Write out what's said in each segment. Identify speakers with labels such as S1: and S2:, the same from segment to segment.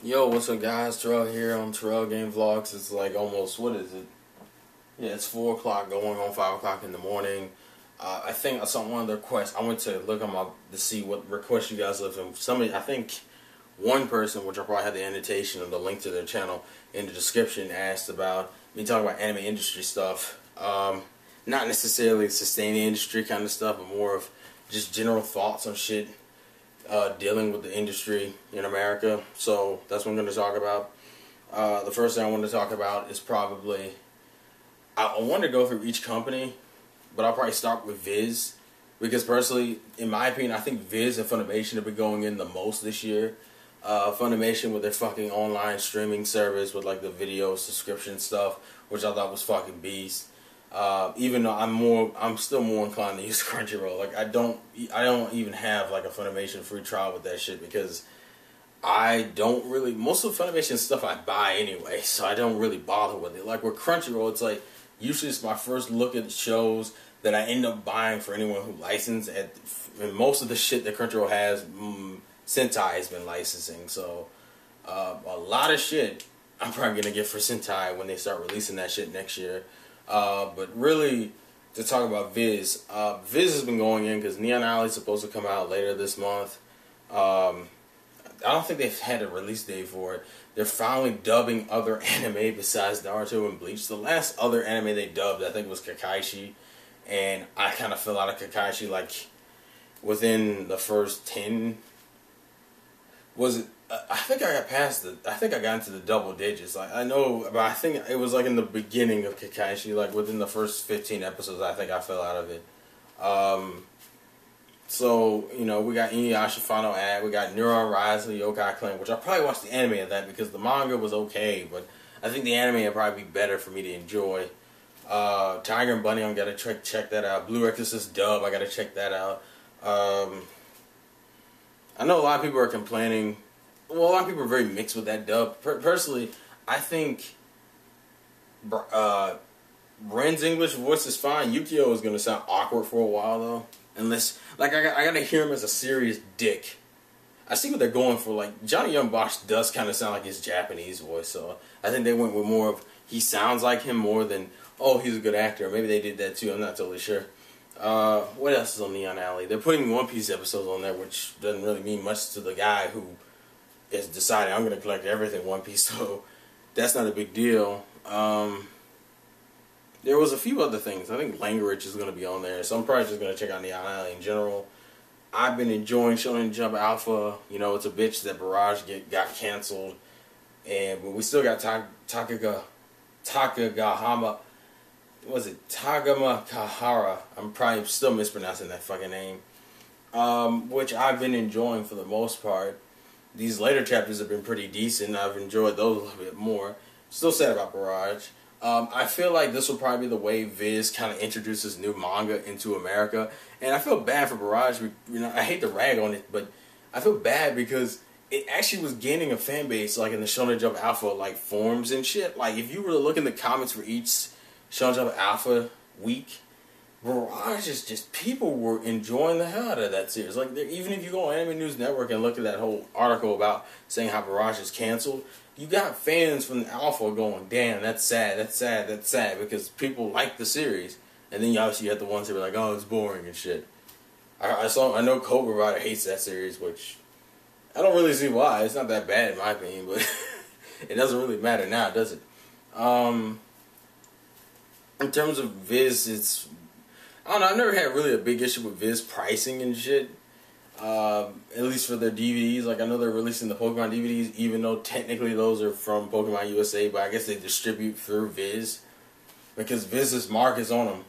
S1: Yo, what's up guys? Terrell here on Terrell Game Vlogs. It's like almost, what is it? Yeah, it's 4 o'clock going on 5 o'clock in the morning. I think I saw one of the requests. I went to look on to see what requests you guys left. And somebody, I think one person, which I probably had the annotation or the link to their channel in the description, asked about me talking about anime industry stuff. Not necessarily sustaining industry kind of stuff, but more of just general thoughts on shit. Dealing with the industry in America. So that's what I'm going to talk about. The first thing I want to talk about is probably, I want to go through each company, but I'll probably start with Viz, because personally, in my opinion, I think Viz and Funimation have been going in the most this year. Funimation with their fucking online streaming service with like the video subscription stuff, which I thought was fucking beast. Even though I'm still more inclined to use Crunchyroll. Like I don't even have like a Funimation free trial with that shit, because I don't really, most of Funimation stuff I buy anyway, so I don't really bother with it. Like with Crunchyroll, it's like usually it's my first look at shows that I end up buying for anyone who licensed. And most of the shit that Crunchyroll has, Sentai has been licensing. So a lot of shit I'm probably gonna get for Sentai when they start releasing that shit next year. But really, to talk about Viz, Viz has been going in because Neon Alley is supposed to come out later this month. I don't think they've had a release date for it. They're finally dubbing other anime besides Naruto and Bleach. The last other anime they dubbed, I think, was Kakaishi, and I kind of fell out of Kakaishi like within the first 10. Was it? I think I got past the. I think I got into the double digits. Like I know, but I think it was like in the beginning of Kakaishi, like within the first 15 episodes. I think I fell out of it. So you know, we got Inuyasha Final Act. We got Neuron Rise of the Yokai Clan, which I probably watched the anime of that because the manga was okay, but I think the anime would probably be better for me to enjoy. Tiger and Bunny, I gotta check that out. Blue Exorcist dub, I gotta check that out. I know a lot of people are complaining. Well, a lot of people are very mixed with that dub. Personally, I think Ren's English voice is fine. Yukio is going to sound awkward for a while, though. Unless, like, I got to hear him as a serious dick. I see what they're going for. Like, Johnny Young Bosch does kind of sound like his Japanese voice, so I think they went with more of, he sounds like him more than, oh, he's a good actor. Maybe they did that, too. I'm not totally sure. What else is on Neon Alley? They're putting One Piece episodes on there, which doesn't really mean much to the guy who is deciding I'm going to collect everything One Piece, so that's not a big deal. There was a few other things. I think Language is going to be on there, so I'm probably just going to check out Neon Alley in general. I've been enjoying Shonen Jump Alpha. You know, it's a bitch that Barrage got canceled, but we still got Takagahama. Was it Tagama Kahara? I'm probably still mispronouncing that fucking name. Which I've been enjoying for the most part. These later chapters have been pretty decent. I've enjoyed those a little bit more. Still sad about Barrage. I feel like this will probably be the way Viz kind of introduces new manga into America. And I feel bad for Barrage. You know, I hate to rag on it, but I feel bad because it actually was gaining a fan base, like in the Shonen Jump Alpha like forums and shit. Like if you were to look in the comments for each Shonen Jump Alpha week, Barrage is just, people were enjoying the hell out of that series. Like, even if you go on Anime News Network and look at that whole article about saying how Barrage is canceled, you got fans from the Alpha going, damn, that's sad, that's sad, that's sad, because people like the series. And then you obviously have the ones that were like, oh, it's boring and shit. I know Cobra Rider hates that series, which I don't really see why. It's not that bad in my opinion, but it doesn't really matter now, does it? In terms of Viz, it's, I don't know, I've never had really a big issue with Viz pricing and shit. At least for their DVDs. Like, I know they're releasing the Pokemon DVDs, even though technically those are from Pokemon USA, but I guess they distribute through Viz, because Viz's mark is on them.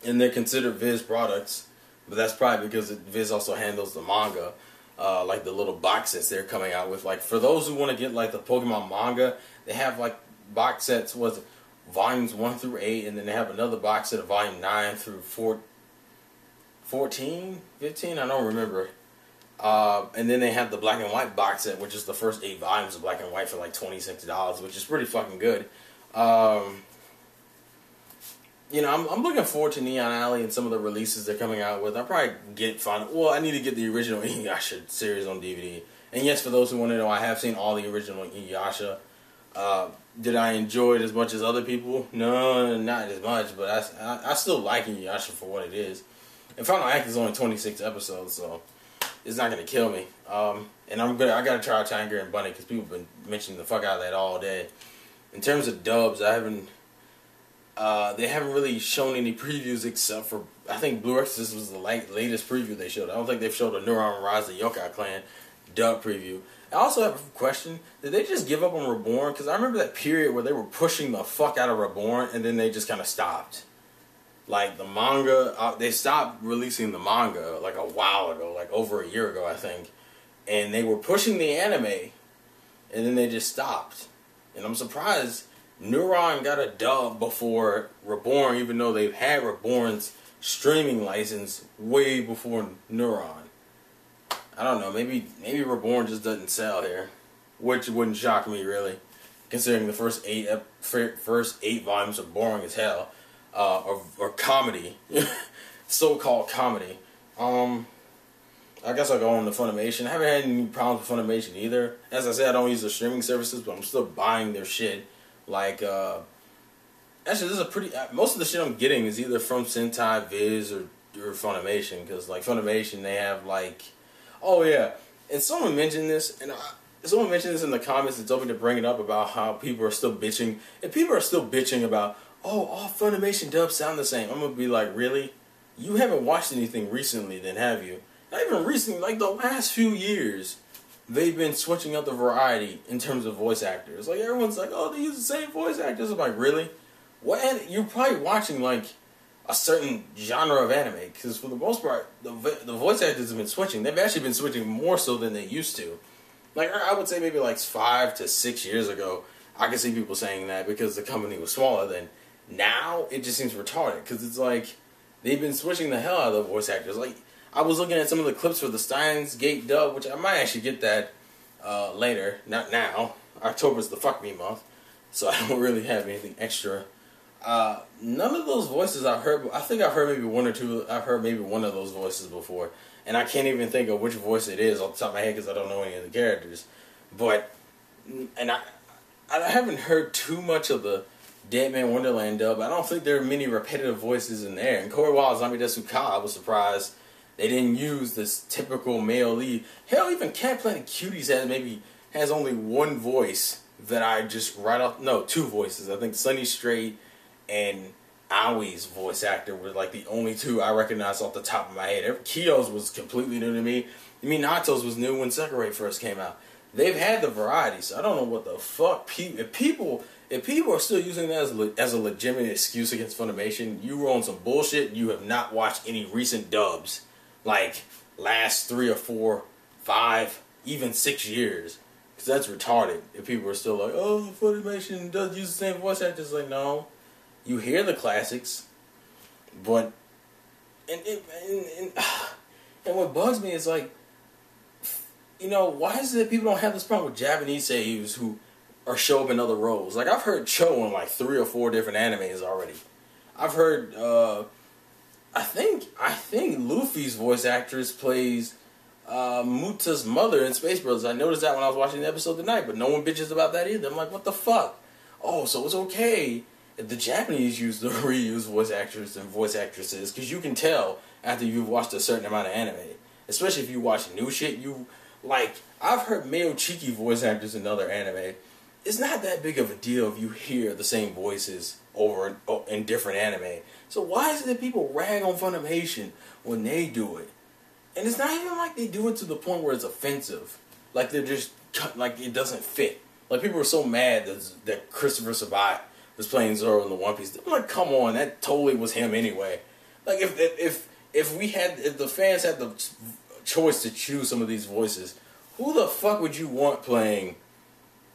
S1: And they're considered Viz products, but that's probably because Viz also handles the manga. Like the little box sets they're coming out with. Like, for those who want to get, like, the Pokemon manga, they have, like, box sets, volumes 1 through 8, and then they have another box set of volume 9 through 14, 15, I don't remember. And then they have the black and white box set, which is the first 8 volumes of black and white for like $26, which is pretty fucking good. You know, I'm looking forward to Neon Alley and some of the releases they're coming out with. I'll probably I need to get the original Inuyasha series on DVD And yes, for those who want to know, I have seen all the original Inuyasha. Did I enjoy it as much as other people? No, not as much, but I still like Inuyasha for what it is. And Final Act is only 26 episodes, so it's not gonna kill me. And I gotta try Tiger and Bunny because people have been mentioning the fuck out of that all day. In terms of dubs, they haven't really shown any previews except for, I think Blue Exorcist was the latest preview they showed. I don't think they've showed a Neuron Rise of the Yokai Clan dub preview. I also have a question. Did they just give up on Reborn? Because I remember that period where they were pushing the fuck out of Reborn and then they just kind of stopped. Like the manga, they stopped releasing the manga like a while ago, like over a year ago I think. And they were pushing the anime and then they just stopped. And I'm surprised Neuron got a dub before Reborn, even though they've had Reborn's streaming license way before Neuron. I don't know, maybe Reborn just doesn't sell here, which wouldn't shock me really, considering the first eight volumes are boring as hell, or comedy, so-called comedy. I guess I'll go on to Funimation. I haven't had any problems with Funimation either. As I said, I don't use their streaming services, but I'm still buying their shit. Like, actually, this is a pretty. Most of the shit I'm getting is either from Sentai, Viz, or Funimation, because like Funimation, they have like. Oh yeah, and someone mentioned this, and someone mentioned this in the comments and told me to bring it up about how people are still bitching. If people are still bitching about, oh, all Funimation dubs sound the same, I'm gonna be like, really? You haven't watched anything recently, then have you? Not even recently, like the last few years, they've been switching up the variety in terms of voice actors. Like everyone's like, oh, they use the same voice actors. I'm like, really? What? And you're probably watching like a certain genre of anime, because for the most part, the voice actors have been switching. They've actually been switching more so than they used to. Like, I would say maybe like 5 to 6 years ago, I could see people saying that because the company was smaller then. Now, it just seems retarded, because it's like, they've been switching the hell out of the voice actors. Like, I was looking at some of the clips for the Steins Gate dub, which I might actually get that later, not now. October's the fuck me month, so I don't really have anything extra. None of those voices I've heard. I think I've heard maybe one or two. I've heard maybe one of those voices before, and I can't even think of which voice it is off the top of my head because I don't know any of the characters. But, and I haven't heard too much of the Dead Man Wonderland dub. I don't think there are many repetitive voices in there. And Corey Wild's Zombie Desu Ka, I was surprised they didn't use this typical male lead. Hell, even Cat Planet Cuties has only one voice that I just right off. No, two voices. I think Sunny Strait and Awie's voice actor were like the only two I recognized off the top of my head. Kyo's was completely new to me. Minato's was new when Sekirei first came out. They've had the variety, so I don't know what the fuck if people are still using that as a legitimate excuse against Funimation, you were on some bullshit. You have not watched any recent dubs, like last 3 or 4, 5, even 6 years, because that's retarded. If people are still like, oh, Funimation does use the same voice actors, like no. You hear the classics, but and what bugs me is like, you know, why is it that people don't have this problem with Japanese seiyus who show up in other roles? Like I've heard Cho in like 3 or 4 different animes already. I've heard I think Luffy's voice actress plays Muta's mother in Space Brothers. I noticed that when I was watching the episode tonight, but no one bitches about that either. I'm like, what the fuck? Oh, so it's okay if the Japanese use the reused voice actors and voice actresses, because you can tell after you've watched a certain amount of anime. Especially if you watch new shit, I've heard male cheeky voice actors in other anime. It's not that big of a deal if you hear the same voices over in different anime. So why is it that people rag on Funimation when they do it? And it's not even like they do it to the point where it's offensive. Like they're just like it doesn't fit. Like people were so mad that Christopher Sabat was playing Zoro in the One Piece. I'm like, come on, that totally was him anyway. Like if the fans had the choice to choose some of these voices, who the fuck would you want playing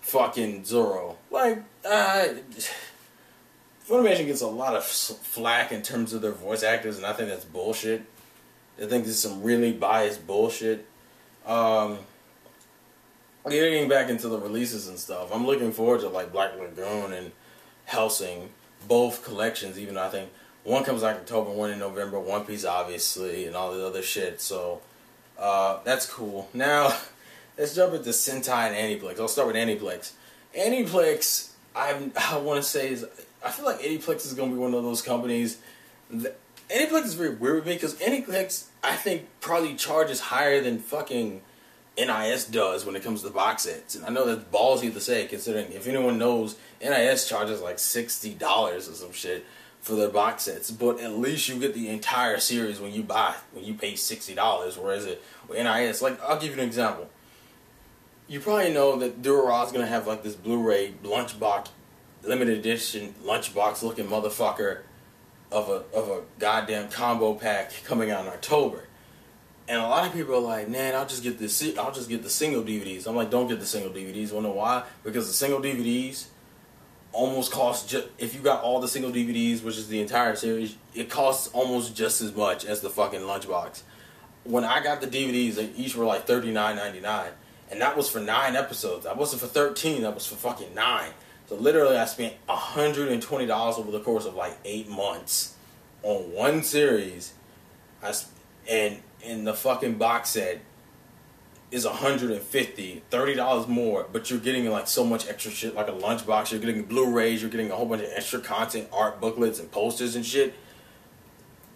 S1: fucking Zoro? Like, Funimation gets a lot of flack in terms of their voice actors, and I think that's bullshit. I think this is some really biased bullshit. Getting back into the releases and stuff, I'm looking forward to like Black Lagoon and Hellsing, both collections, even though I think one comes out in October, one in November, One Piece obviously, and all the other shit, so that's cool. Now, let's jump into Sentai and Aniplex. I'll start with Aniplex. Aniplex, I want to say is, I feel like Aniplex is going to be one of those companies. Aniplex is very weird with me because Aniplex, I think, probably charges higher than fucking NIS does when it comes to box sets. And I know that's ballsy to say, considering if anyone knows, NIS charges like $60 or some shit for their box sets. But at least you get the entire series when you pay $60. Whereas with NIS, like, I'll give you an example. You probably know that Dura-Ra's gonna have like this Blu-ray lunchbox, limited edition lunchbox looking motherfucker of a goddamn combo pack coming out in October. And a lot of people are like, man, I'll just get the single DVDs. I'm like, don't get the single DVDs. Wanna know why? Because the single DVDs almost cost if you got all the single DVDs, which is the entire series, it costs almost just as much as the fucking lunchbox. When I got the DVDs, they each were like $39.99, and that was for 9 episodes. That wasn't for 13. That was for fucking 9. So literally, I spent $120 over the course of like 8 months on one series. And the fucking box set is $150, $30 more, but you're getting like so much extra shit, like a lunchbox. You're getting Blu-rays. You're getting a whole bunch of extra content, art booklets, and posters and shit.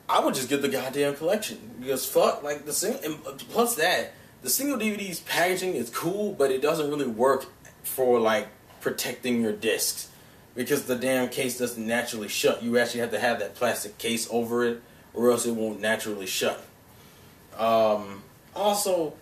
S1: I would just get the goddamn collection because fuck, like the single. And plus that, the single DVD's packaging is cool, but it doesn't really work for like protecting your discs because the damn case doesn't naturally shut. You actually have to have that plastic case over it, or else it won't naturally shut. Also,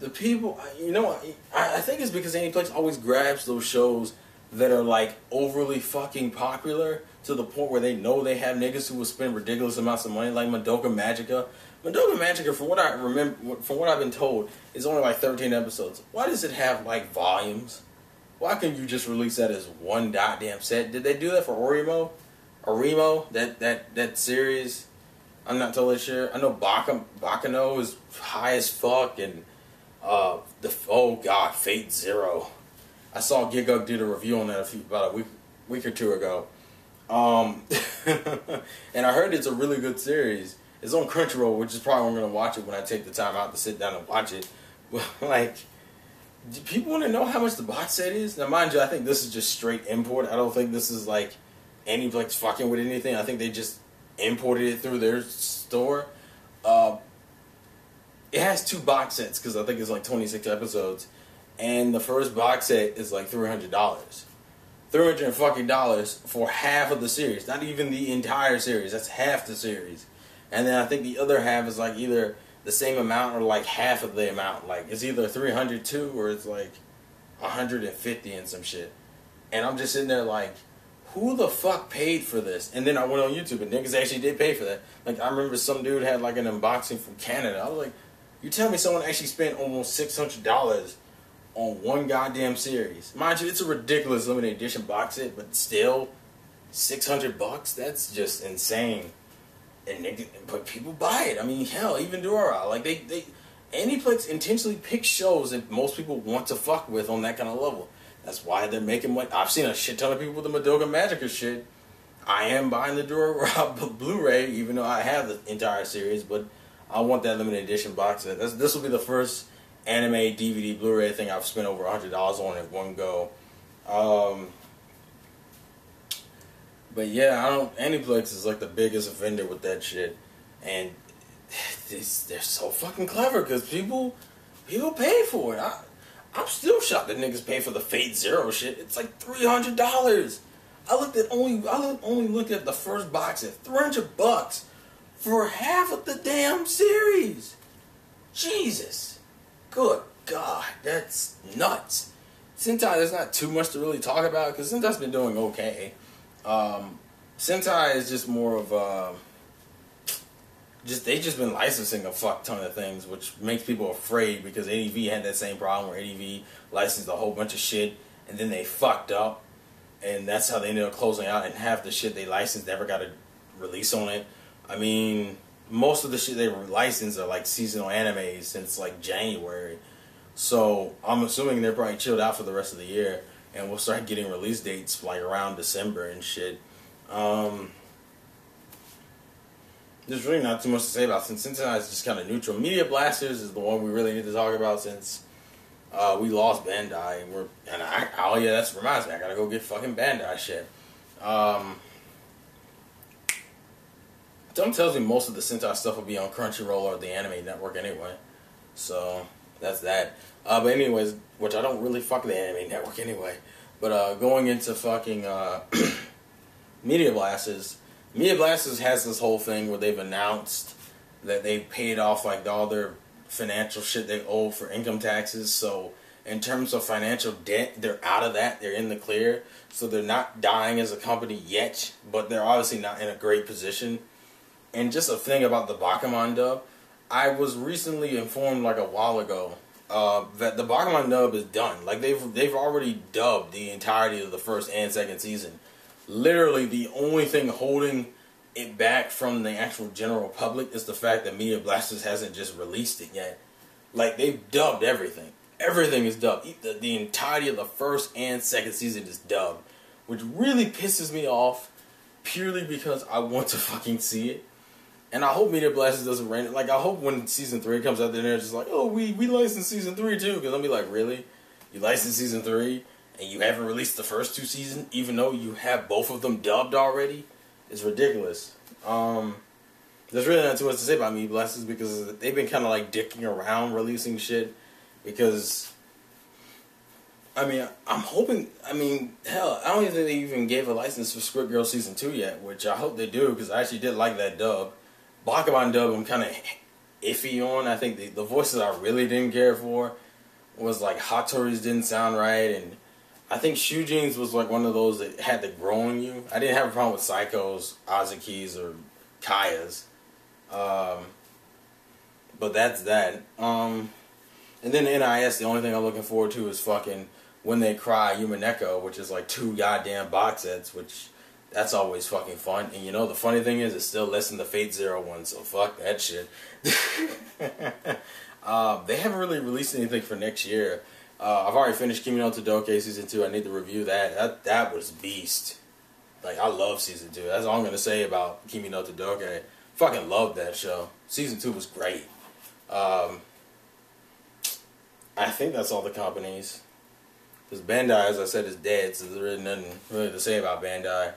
S1: the people, you know, I think it's because Aniplex always grabs those shows that are like overly fucking popular to the point where they know they have niggas who will spend ridiculous amounts of money, like Madoka Magica. Madoka Magica, from what I remember, from what I've been told, is only like 13 episodes. Why does it have like volumes? Why can't you just release that as one goddamn set? Did they do that for Orimo? Orimo, that series? I'm not totally sure. I know Bakano is high as fuck, and oh god, Fate Zero. I saw Gigug did a review on that about a week or two ago. And I heard it's a really good series. It's on Crunchyroll, which is probably I'm gonna watch it when I take the time out to sit down and watch it. But like, do people want to know how much the box set is? Now, mind you, I think this is just straight import. I don't think this is like Aniplex fucking with anything. I think they just imported it through their store. It has 2 box sets because I think it's like 26 episodes, and the first box set is like $300. $300 for half of the series, not even the entire series. That's half the series, and then I think the other half is like either the same amount or like half of the amount. Like it's either 302 or it's like 150 and some shit. And I'm just sitting there like, who the fuck paid for this? And then I went on YouTube and niggas actually did pay for that. Like I remember some dude had like an unboxing from Canada. I was like, you tell me someone actually spent almost $600 on one goddamn series. Mind you, it's a ridiculous limited edition box set, but still, $600? That's just insane. But people buy it. I mean, hell, even Dora. Like Aniplex intentionally picks shows that most people want to fuck with on that kind of level. That's why they're making money. I've seen a shit ton of people with the Madoka Magica shit. I am buying the Dora Blu-ray, even though I have the entire series, but I want that limited edition box set. This will be the first anime DVD Blu-ray thing I've spent over $100 on at one go. But yeah, Aniplex is like the biggest offender with that shit, and they're so fucking clever because people pay for it. I'm still shocked that niggas pay for the Fate Zero shit. It's like $300. I only looked at the first box set, $300 for half of the damn series. Jesus. Good God, that's nuts. Sentai, there's not too much to really talk about because Sentai's been doing okay. Sentai is just more of they've just been licensing a fuck ton of things, which makes people afraid because ADV had that same problem where ADV licensed a whole bunch of shit and then they fucked up, and that's how they ended up closing out, and half the shit they licensed never got a release on it. I mean, most of the shit they licensed are like seasonal animes since like January, so I'm assuming they're probably chilled out for the rest of the year, and we'll start getting release dates like around December and shit. There's really not too much to say about since Sentai is just kind of neutral. Media Blasters is the one we really need to talk about since We lost Bandai, oh yeah, that reminds me, I gotta go get fucking Bandai shit. Something tells me most of the Sentai stuff will be on Crunchyroll or the Anime Network anyway. So, that's that. But anyways, which I don't really fuck the Anime Network anyway. But going into fucking Media Blasters. Media Blasters has this whole thing where they've announced that they paid off like all their financial shit they owe for income taxes. So in terms of financial debt, they're out of that. They're in the clear. So they're not dying as a company yet, but they're obviously not in a great position. And just a thing about the Bakuman dub, I was recently informed like a while ago that the Bakuman dub is done. Like they've already dubbed the entirety of the first and second season. Literally the only thing holding it back from the actual general public is the fact that Media Blasters hasn't just released it yet. Like they've dubbed everything. Everything is dubbed. The entirety of the first and second season is dubbed, which really pisses me off purely because I want to fucking see it. And I hope Media Blasters doesn't rain it. Like, I hope when Season 3 comes out, they're just like, oh, we licensed Season 3 too. Because I'll be like, really? You licensed Season 3 and you haven't released the first 2 seasons, even though you have both of them dubbed already? It's ridiculous. There's really not too much to say about Media Blasters because they've been kind of like dicking around releasing shit. Because, I mean, I'm hoping, hell, I don't even think they even gave a license for Squid Girl Season 2 yet, which I hope they do because I actually did like that dub. Bakuman dub I'm kind of iffy on. I think the voices I really didn't care for was like Hattori's didn't sound right, and I think Shujin's was like one of those that had to grow on you. I didn't have a problem with Psycho's, Azuki's, or Kaya's. But that's that. And then NIS, the only thing I'm looking forward to is fucking When They Cry, Yumaneko, which is like 2 goddamn box sets, which that's always fucking fun. And you know, the funny thing is, it's still less than the Fate Zero one, so fuck that shit. They haven't really released anything for next year. I've already finished Kimi no Todoke Season 2. I need to review that. That was beast. Like, I love Season 2. That's all I'm going to say about Kimi no Todoke. Fucking loved that show. Season 2 was great. I think that's all the companies. Because Bandai, as I said, is dead, so there's really nothing really to say about Bandai.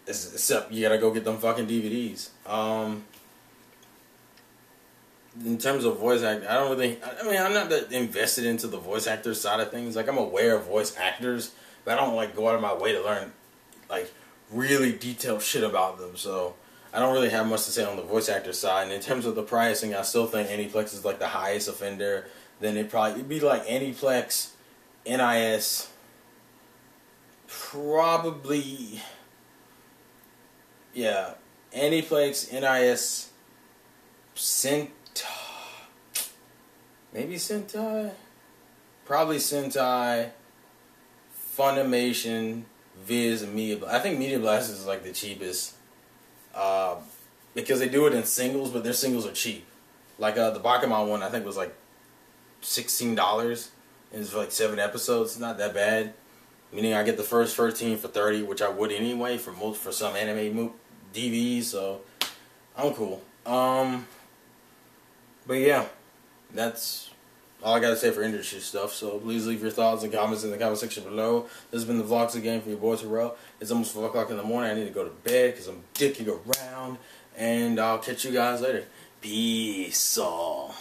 S1: Except you gotta go get them fucking DVDs. In terms of voice acting, I'm not that invested into the voice actor side of things. Like, I'm aware of voice actors, but I don't, like, go out of my way to learn, like, really detailed shit about them. So, I don't really have much to say on the voice actor side. And in terms of the pricing, I still think Aniplex is, like, the highest offender. Then it'd be, like, Aniplex, NIS, probably... Yeah, Aniplex, NIS, Sentai, maybe Sentai? Probably Sentai, Funimation, Viz, and Media Blasters. I think Media Blasters is like the cheapest, because they do it in singles, but their singles are cheap. Like the Bakuman one, I think was like $16, and it's for like 7 episodes. It's not that bad. Meaning I get the first 13 for $30, which I would anyway for some anime DVDs, so I'm cool. But yeah, that's all I gotta say for industry stuff. So please leave your thoughts and comments in the comment section below. This has been the Vlogs again for your boy Terrell. It's almost 4 o'clock in the morning. I need to go to bed because I'm dicking around, and I'll catch you guys later. Peace all.